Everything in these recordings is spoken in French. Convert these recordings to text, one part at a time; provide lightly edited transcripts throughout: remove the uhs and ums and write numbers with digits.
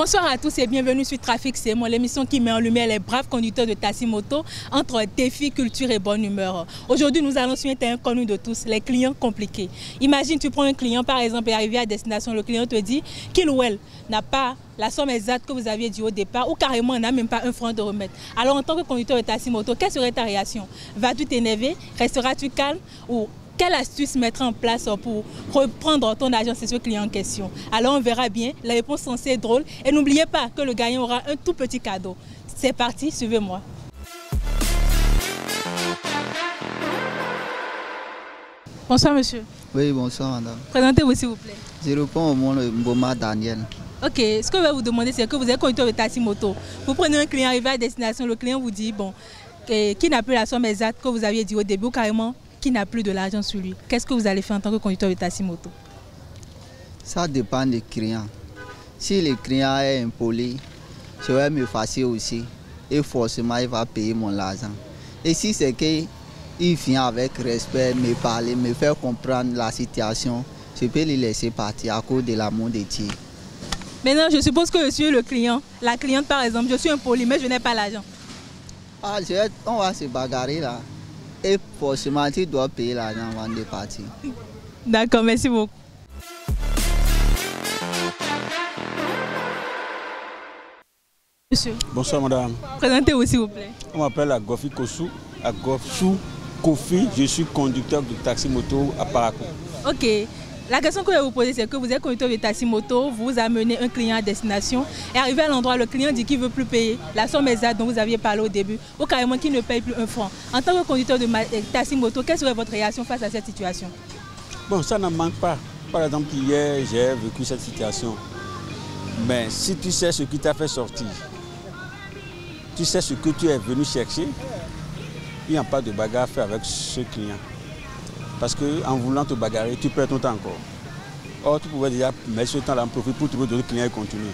Bonsoir à tous et bienvenue sur Trafic C'est moi, l'émission qui met en lumière les braves conducteurs de taxi moto entre défi, culture et bonne humeur. Aujourd'hui, nous allons suivre un inconnu de tous, les clients compliqués. Imagine, tu prends un client par exemple et arrivé à destination, le client te dit qu'il ou elle n'a pas la somme exacte que vous aviez dit au départ ou carrément n'a même pas un franc de remettre. Alors en tant que conducteur de taxi moto, quelle serait ta réaction? Vas-tu t'énerver? Resteras-tu calme ou quelle astuce mettre en place pour reprendre ton argent sur ce client en question? Alors on verra bien, la réponse censée est drôle. Et n'oubliez pas que le gagnant aura un tout petit cadeau. C'est parti, suivez-moi. Bonsoir monsieur. Oui, bonsoir madame. Présentez-vous s'il vous plaît. Je réponds au nom de Mboma Daniel. Ok, ce que je vais vous demander, c'est que vous êtes conducteur de taxi moto. Vous prenez un client arrivé à destination, le client vous dit, bon, qui n'a plus la somme exacte que vous aviez dit au début ou carrément qui n'a plus de l'argent sur lui. Qu'est-ce que vous allez faire en tant que conducteur de taxi moto? Ça dépend du client. Si le client est impoli, je vais me fâcher aussi. Et forcément, il va payer mon argent. Et si c'est qu'il vient avec respect, me parler, me faire comprendre la situation, je peux le laisser partir à cause de l'amour de Dieu. Maintenant, je suppose que je suis le client. La cliente, par exemple, je suis impoli, mais je n'ai pas l'argent. Ah, on va se bagarrer là. Et forcément, tu dois payer l'argent avant de partir. D'accord, merci beaucoup. Monsieur. Bonsoir madame. Présentez-vous s'il vous plaît. On m'appelle Agofi Kosu, Agofsou Kofi, je suis conducteur de taxi moto à Parakou. Ok. La question que je vais vous poser, c'est que vous êtes conducteur de taxi moto, vous amenez un client à destination et arrivé à l'endroit, le client dit qu'il ne veut plus payer la somme exacte dont vous aviez parlé au début ou carrément qu'il ne paye plus un franc. En tant que conducteur de taxi moto, quelle serait votre réaction face à cette situation? Bon, ça n'en manque pas. Par exemple, hier, j'ai vécu cette situation. Mais si tu sais ce qui t'a fait sortir, tu sais ce que tu es venu chercher, il n'y a pas de bagarre à faire avec ce client. Parce qu'en voulant te bagarrer, tu perds ton temps encore. Or, tu pouvais déjà mettre ce temps-là en profit pour trouver d'autres clients et continuer.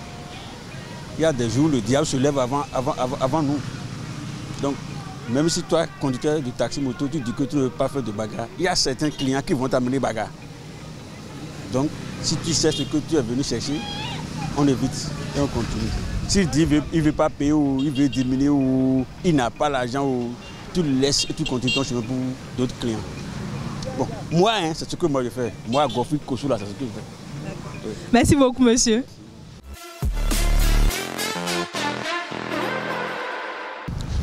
Il y a des jours où le diable se lève avant nous. Donc, même si toi, conducteur de taxi moto, tu dis que tu ne veux pas faire de bagarre, il y a certains clients qui vont t'amener bagarre. Donc, si tu sais ce que tu es venu chercher, on évite et on continue. S'il dit qu'il ne veut pas payer ou il veut diminuer ou il n'a pas l'argent, tu le laisses et tu continues ton chemin pour d'autres clients. Bon, moi, c'est ce que moi je fais. Moi, Gofi Kosu, là, c'est ce que je fais. Merci beaucoup, monsieur.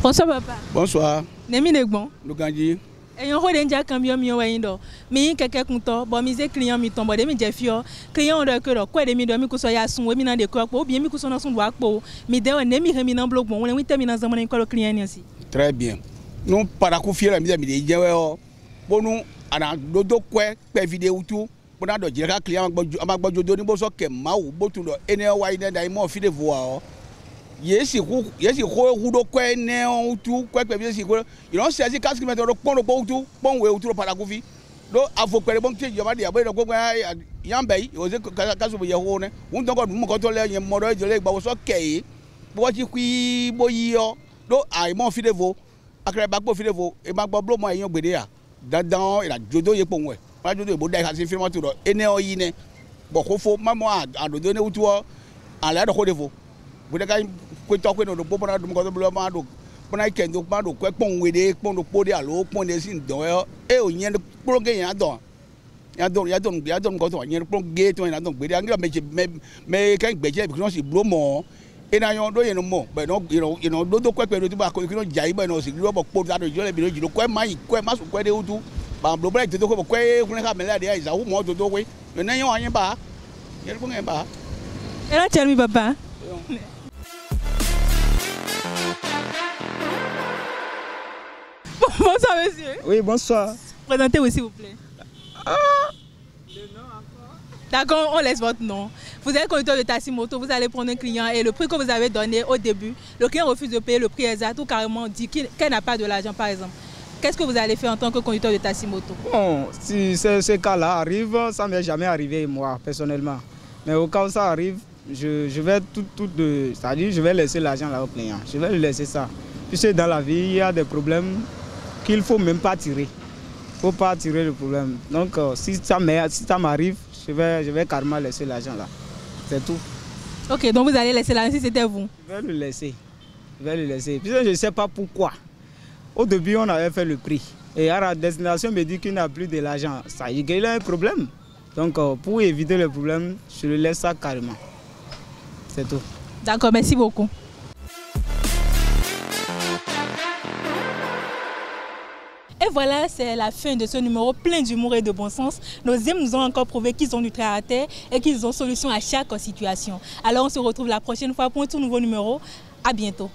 Bonsoir, papa. Bonsoir. Nemi Negbon. Luganji. Et on a déjà cambio mi waindo. Mi quelqu'un content, bon mi client mi tombe de mi jefio. Client de que quoi de mi do mi ko so ya sun we mi na de ko ou bien mi ko so na sun do akpo. Mi de on nemi remi na blog bon, on wi terminer zaman en ko le client aussi. Très bien. Nous Parakou fier la mi de jewe o. Bon nous ana dodo kwe pe vidéo tout. Bon na do jira client amagbo jodo ni bo so ke ma wo bo tun do ene wa ine da mo fi de voix. Yesi ko hudo kwe ne o tout kwe pe yesi ko. You don't say kas ki meto pon do tout pon we tout Parakou fi. Do avo pere bon ke yo ma dia bo do ko yambei o ze kasu bo ye ho ne. Un don ko mo ko to le yen mo do je le gba wo so ke. Bo ti kwi bo yi yo. Do ai mo fi de vo. Akre ba gbo fi de vo e ba gbo blo mo eyan gbede ya. Dandan ila jodo ye pon we ma jodo e bo dai ka sin firma to do ene o yi ne bo ko fo mamo adodo ne wutu o ala do ko de fo bo de ka ko to ko no do bo na do ko do ma do bo na kendo ma do ko pon we de pon do po de alo pon de sin do e o yen pro ge yan do ya do ko to yen pro ge to yan do gbe de angra me kan gbe je because si blo mo ina yon do yen mo but no you know do ko pe do ti ba ko no jai ba no si lo bo po da do jo le bi do ko mai ko ma so ko de utu ba blo break to ko ko ko ka me la de isa hu mo do we na yon yen ba yen ko ngen ba Et là tell me papa. Bonsoir monsieur. Oui, bonsoir. Présentez-vous s'il vous plaît. D'accord, on laisse votre nom. Vous êtes conducteur de taxi moto, vous allez prendre un client et le prix que vous avez donné au début, le client refuse de payer le prix exact ou carrément dit qu'elle n'a pas de l'argent par exemple. Qu'est-ce que vous allez faire en tant que conducteur de taxi moto? Bon, si ce cas-là arrive, ça ne m'est jamais arrivé moi personnellement. Mais au cas où ça arrive, je vais c'est-à-dire je vais laisser l'argent là au client. Je vais lui laisser ça. Puisque dans la vie, il y a des problèmes qu'il ne faut même pas tirer. Il ne faut pas tirer le problème. Donc si ça m'arrive, je vais carrément laisser l'argent là. C'est tout. Ok, donc vous allez laisser là, si c'était vous? Je vais le laisser. Je vais le laisser. Puisque je ne sais pas pourquoi. Au début, on avait fait le prix. Et à la destination, me dit qu'il n'a plus de l'argent. Ça y est, il a un problème. Donc, pour éviter le problème, je le laisse ça carrément. C'est tout. D'accord, merci beaucoup. Et voilà, c'est la fin de ce numéro plein d'humour et de bon sens. Nos IM nous ont encore prouvé qu'ils ont du trait à terre et qu'ils ont solution à chaque situation. Alors on se retrouve la prochaine fois pour un tout nouveau numéro. À bientôt.